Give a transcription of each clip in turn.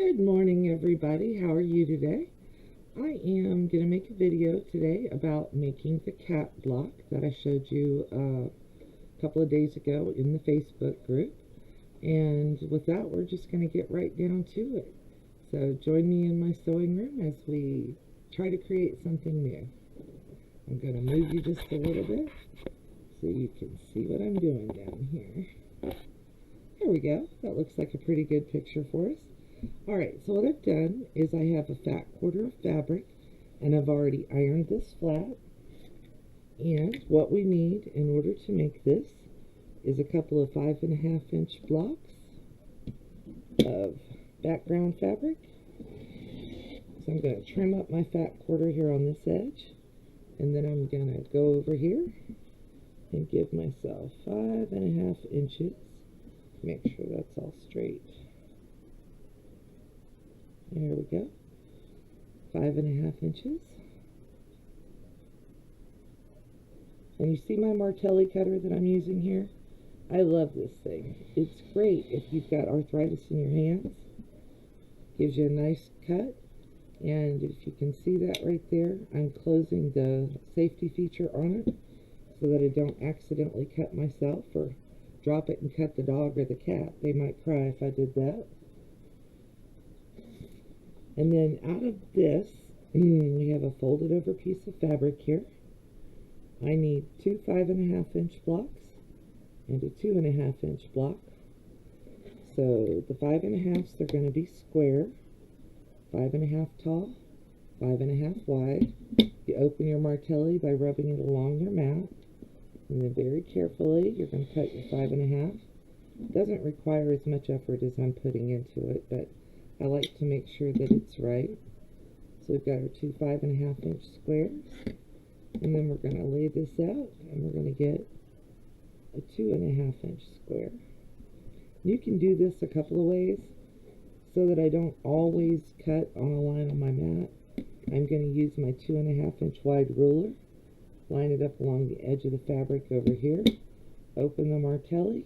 Good morning, everybody. How are you today? I am going to make a video today about making the cat block that I showed you a couple of days ago in the Facebook group. And with that, we're just going to get right down to it. So join me in my sewing room as we try to create something new. I'm going to move you just a little bit so you can see what I'm doing down here. There we go. That looks like a pretty good picture for us. Alright, so what I've done is I have a fat quarter of fabric, and I've already ironed this flat. And what we need in order to make this is a couple of 5.5 inch blocks of background fabric. So I'm going to trim up my fat quarter here on this edge, and then I'm going to go over here and give myself 5.5 inches. Make sure that's all straight. There we go. 5.5 inches. And you see my Martelli cutter that I'm using here? I love this thing. It's great if you've got arthritis in your hands. Gives you a nice cut. And if you can see that right there, I'm closing the safety feature on it so that I don't accidentally cut myself or drop it and cut the dog or the cat. They might cry if I did that. And then out of this, we have a folded over piece of fabric here. I need two 5.5 inch blocks and a 2.5 inch block. So the 5.5s, they're going to be square, 5.5 tall, 5.5 wide. You open your Martelli by rubbing it along your mat, and then very carefully you're going to cut your 5.5. It doesn't require as much effort as I'm putting into it, but I like to make sure that it's right. So we've got our two 5.5 inch squares, and then we're going to lay this out, and we're going to get a 2.5 inch square. You can do this a couple of ways so that I don't always cut on a line on my mat. I'm going to use my 2.5 inch wide ruler, line it up along the edge of the fabric over here, open the Martelli,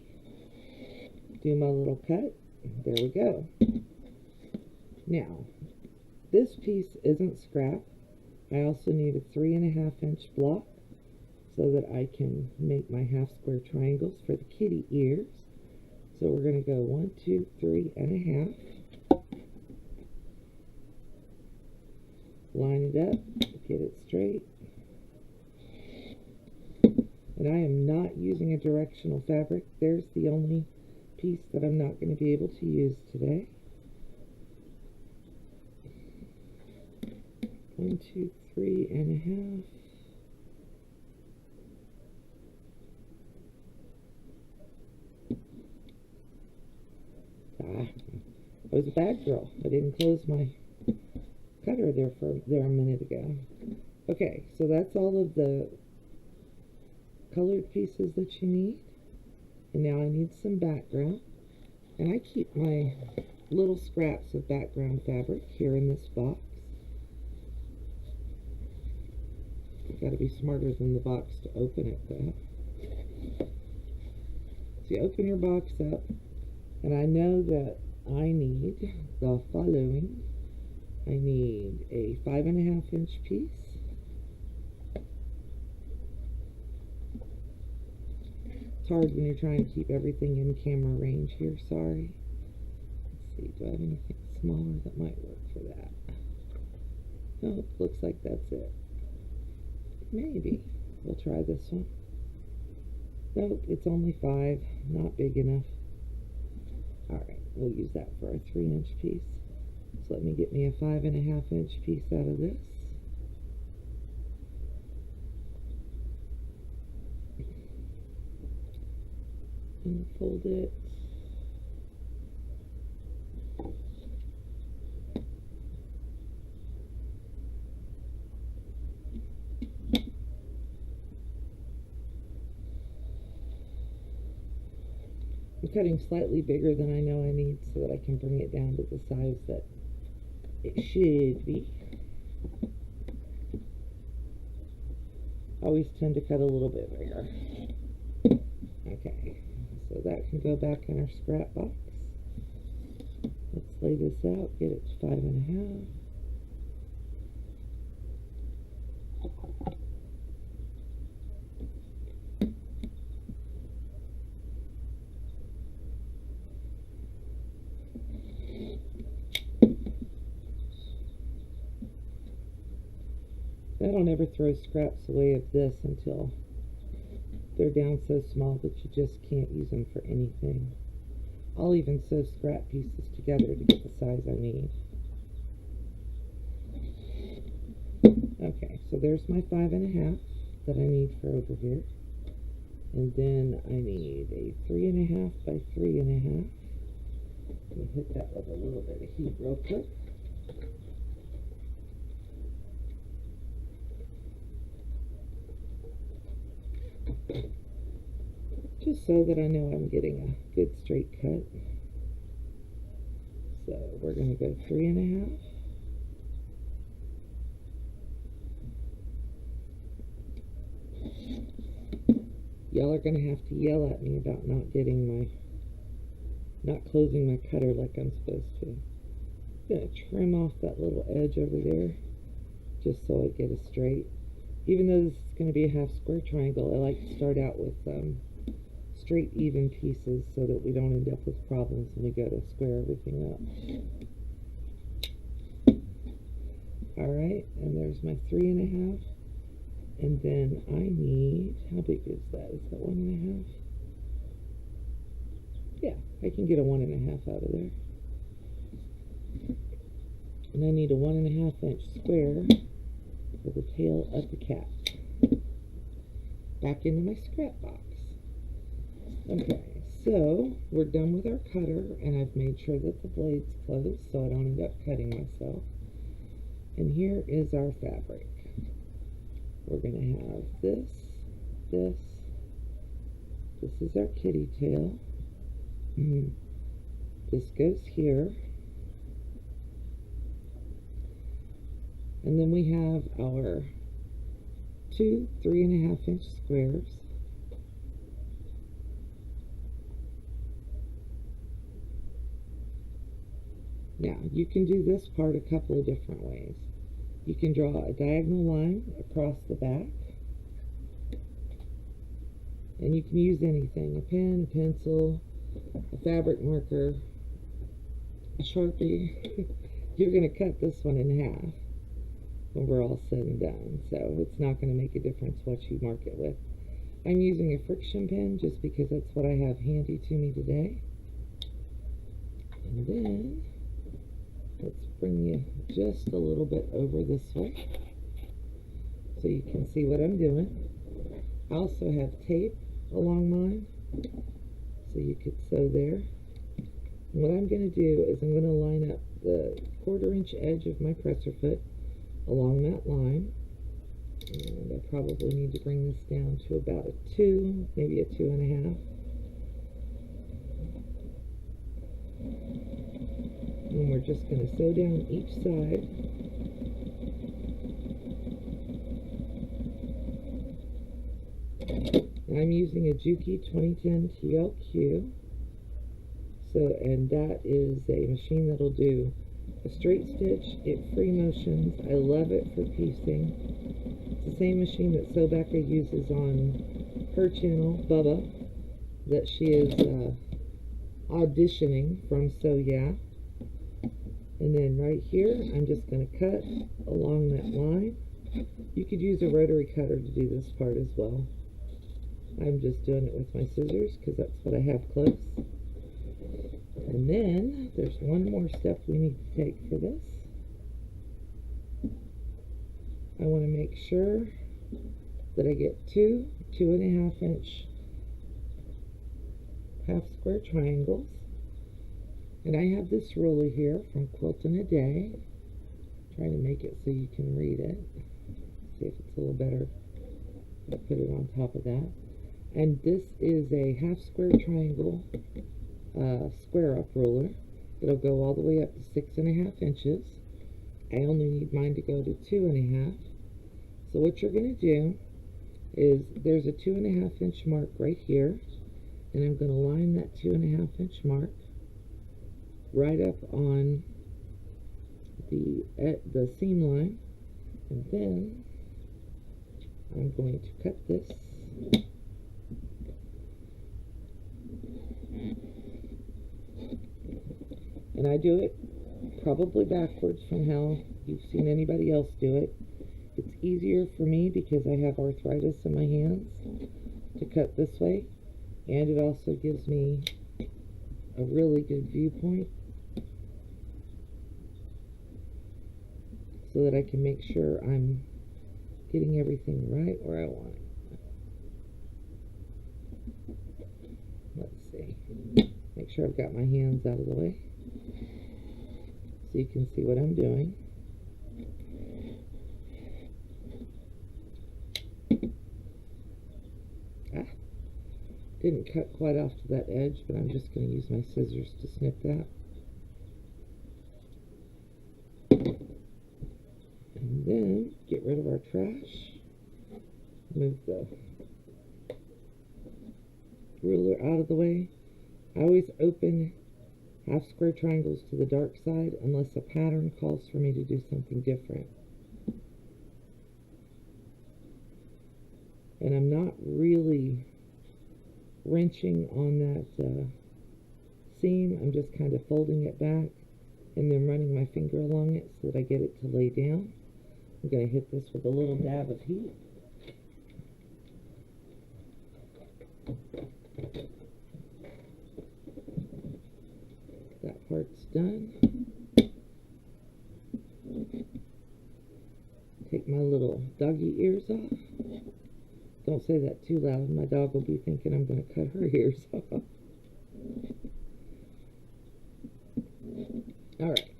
do my little cut, there we go. Now, this piece isn't scrap. I also need a 3.5 inch block so that I can make my half square triangles for the kitty ears. So we're going to go 1, 2, 3.5. Line it up, get it straight. And I am not using a directional fabric. There's the only piece that I'm not going to be able to use today. 1, 2, 3.5. I was a bad girl. I didn't close my cutter there a minute ago. Okay, so that's all of the colored pieces that you need. And now I need some background. And I keep my little scraps of background fabric here in this box. You've got to be smarter than the box to open it, though. So you open your box up, and I know that I need the following. I need a 5.5 inch piece, it's hard when you're trying to keep everything in camera range here, sorry. Let's see, do I have anything smaller that might work for that? Nope, looks like that's it. Maybe. We'll try this one. Nope, it's only 5. Not big enough. Alright, we'll use that for our 3 inch piece. So let me get me a 5.5 inch piece out of this. And fold it. I'm cutting slightly bigger than I know I need so that I can bring it down to the size that it should be. I always tend to cut a little bit bigger. Okay, so that can go back in our scrap box. Let's lay this out, get it to 5.5. I don't ever throw scraps away of this until they're down so small that you just can't use them for anything. I'll even sew scrap pieces together to get the size I need. Okay, so there's my 5.5 that I need for over here. And then I need a 3.5 by 3.5. Let me hit that with a little bit of heat real quick. Just so that I know I'm getting a good straight cut. So we're going to go 3.5. Y'all are going to have to yell at me about not closing my cutter like I'm supposed to. I'm going to trim off that little edge over there just so I get a straight. Even though this is going to be a half square triangle, I like to start out with straight, even pieces so that we don't end up with problems when we go to square everything up. Alright, and there's my 3.5. And then I need, how big is that? Is that 1.5? Yeah, I can get a 1.5 out of there. And I need a 1.5 inch square for the tail of the cat. Back into my scrap box. Okay, so we're done with our cutter, and I've made sure that the blade's closed so I don't end up cutting myself. And here is our fabric. We're going to have this. This is our kitty tail. This goes here. And then we have our 2 3.5 inch squares. Now, you can do this part a couple of different ways. You can draw a diagonal line across the back. And you can use anything, a pen, a pencil, a fabric marker, a Sharpie. You're going to cut this one in half when we're all said and done. So it's not going to make a difference what you mark it with. I'm using a friction pen just because that's what I have handy to me today. And then let's bring you just a little bit over this way so you can see what I'm doing. I also have tape along mine so you could sew there. And what I'm going to do is I'm going to line up the 1/4 inch edge of my presser foot along that line. And I probably need to bring this down to about a 2, maybe a 2.5. And we're just going to sew down each side. I'm using a Juki 2010 TLQ. So, and that is a machine that'll do a straight stitch. It free motions. I love it for piecing. It's the same machine that Sobecca uses on her channel, Bubba, that she is auditioning from. So yeah. And then right here, I'm just going to cut along that line. You could use a rotary cutter to do this part as well. I'm just doing it with my scissors because that's what I have close. And then there's one more step we need to take for this. I want to make sure that I get 2 2.5 inch half square triangles. And I have this ruler here from Quiltin' a Day. Try to make it so you can read it. See if it's a little better. I'll put it on top of that. And this is a half square triangle square up ruler. It'll go all the way up to 6.5 inches. I only need mine to go to 2.5. So what you're going to do is there's a 2.5 inch mark right here. And I'm going to line that 2.5 inch mark. right up on the seam line, and then I'm going to cut this. And I do it probably backwards from how you've seen anybody else do it. It's easier for me because I have arthritis in my hands to cut this way, and it also gives me a really good viewpoint so that I can make sure I'm getting everything right where I want it. Let's see. Make sure I've got my hands out of the way so you can see what I'm doing. Didn't cut quite off to that edge, but I'm just going to use my scissors to snip that. And then get rid of our trash. Move the ruler out of the way. I always open half square triangles to the dark side unless a pattern calls for me to do something different. And I'm not really wrenching on that seam. I'm just kind of folding it back and then running my finger along it so that I get it to lay down. I'm going to hit this with a little dab of heat. That part's done. Take my little doggy ears off. Don't say that too loud. My dog will be thinking I'm going to cut her ears off. Alright,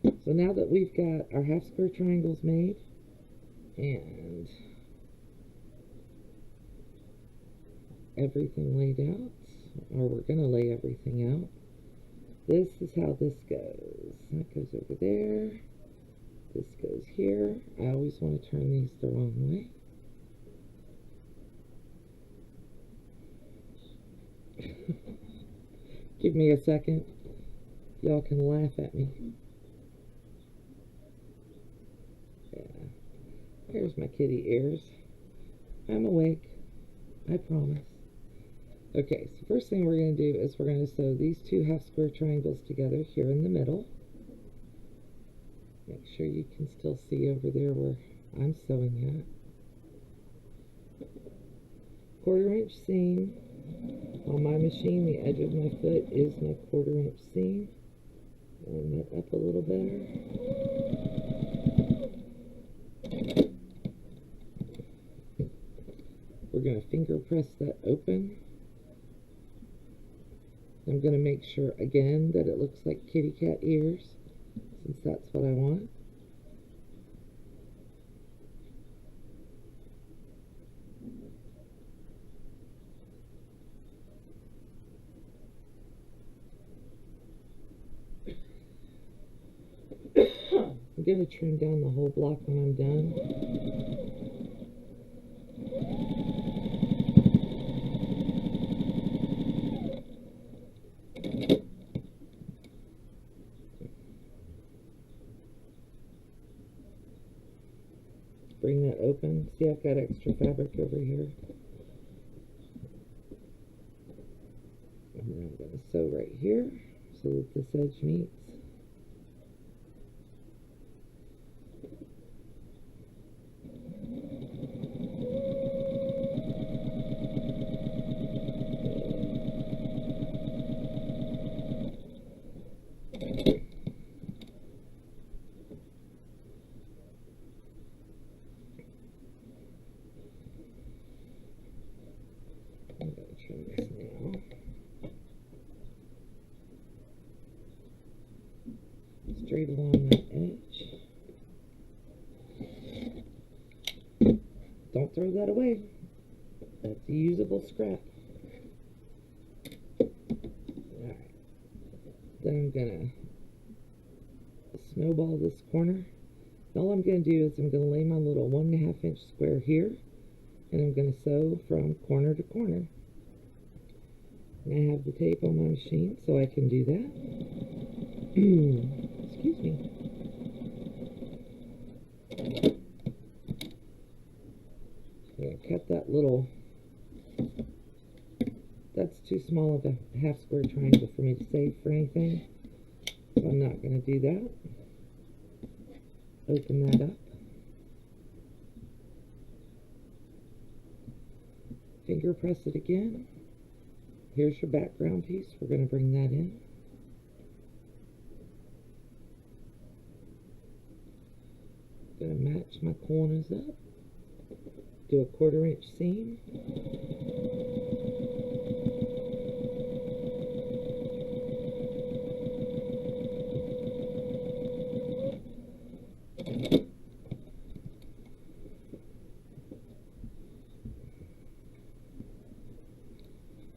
so now that we've got our half square triangles made and everything laid out, or we're going to lay everything out, this is how this goes. That goes over there. This goes here. I always want to turn these the wrong way. Give me a second. Y'all can laugh at me. Yeah. There's my kitty ears. I'm awake. I promise. Okay, so first thing we're going to do is we're going to sew these two half square triangles together here in the middle. Make sure you can still see over there where I'm sewing at. 1/4 inch seam. On my machine, the edge of my foot is my 1/4 inch seam. Line that up a little better. We're going to finger press that open. I'm going to make sure again that it looks like kitty cat ears, since that's what I want. I'm going to trim down the whole block when I'm done. Bring that open. See, I've got extra fabric over here. And then I'm going to sew right here so that this edge meets. I'm going to trim this now. Straight along that edge. Don't throw that away. That's a usable scrap. Alright. Then I'm going to snowball this corner. All I'm going to do is I'm going to lay my little 1.5 inch square here, and I'm going to sew from corner to corner. And I have the tape on my machine, so I can do that. Excuse me. I'm going to cut that little, that's too small of a half square triangle for me to save for anything, so I'm not going to do that. Open that up. Finger press it again. Here's your background piece. We're going to bring that in. Going to match my corners up. Do a 1/4 inch seam.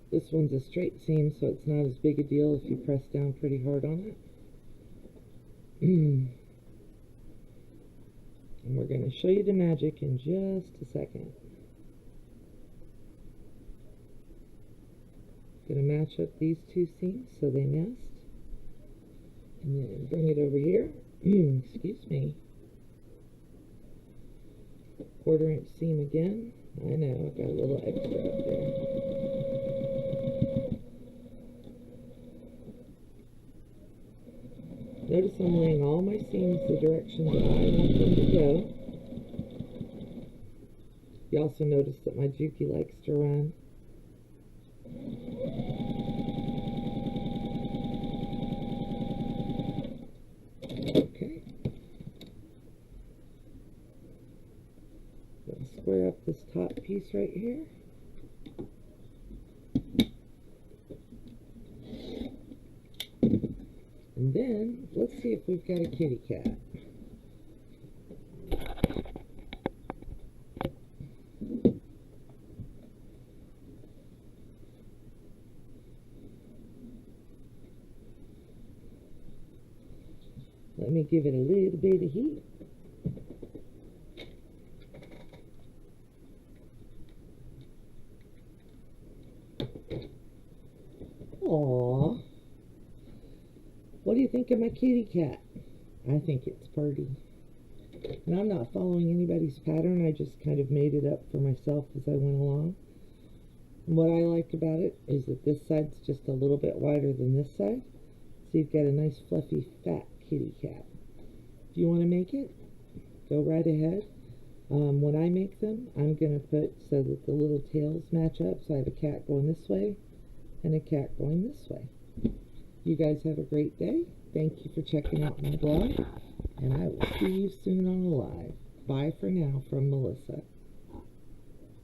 This one's a straight seam, so it's not as big a deal if you press down pretty hard on it. And we're going to show you the magic in just a second. Going to match up these two seams so they nest. And then bring it over here. Excuse me. 1/4 inch seam again. I know, I got a little extra up there. Notice I'm laying all my seams the direction that I want them to go. You also notice that my Juki likes to run. Okay. Gonna square up this top piece right here. And then, let's see if we've got a kitty cat. Let me give it a little bit of heat. Aww. What do you think of my kitty cat? I think it's pretty. And I'm not following anybody's pattern. I just kind of made it up for myself as I went along. And what I liked about it is that this side's just a little bit wider than this side. So you've got a nice fluffy fat kitty cat. If you want to make it, go right ahead. When I make them, I'm going to put so that the little tails match up. So I have a cat going this way and a cat going this way. You guys have a great day. Thank you for checking out my blog, and I will see you soon on a live. Bye for now from Melissa.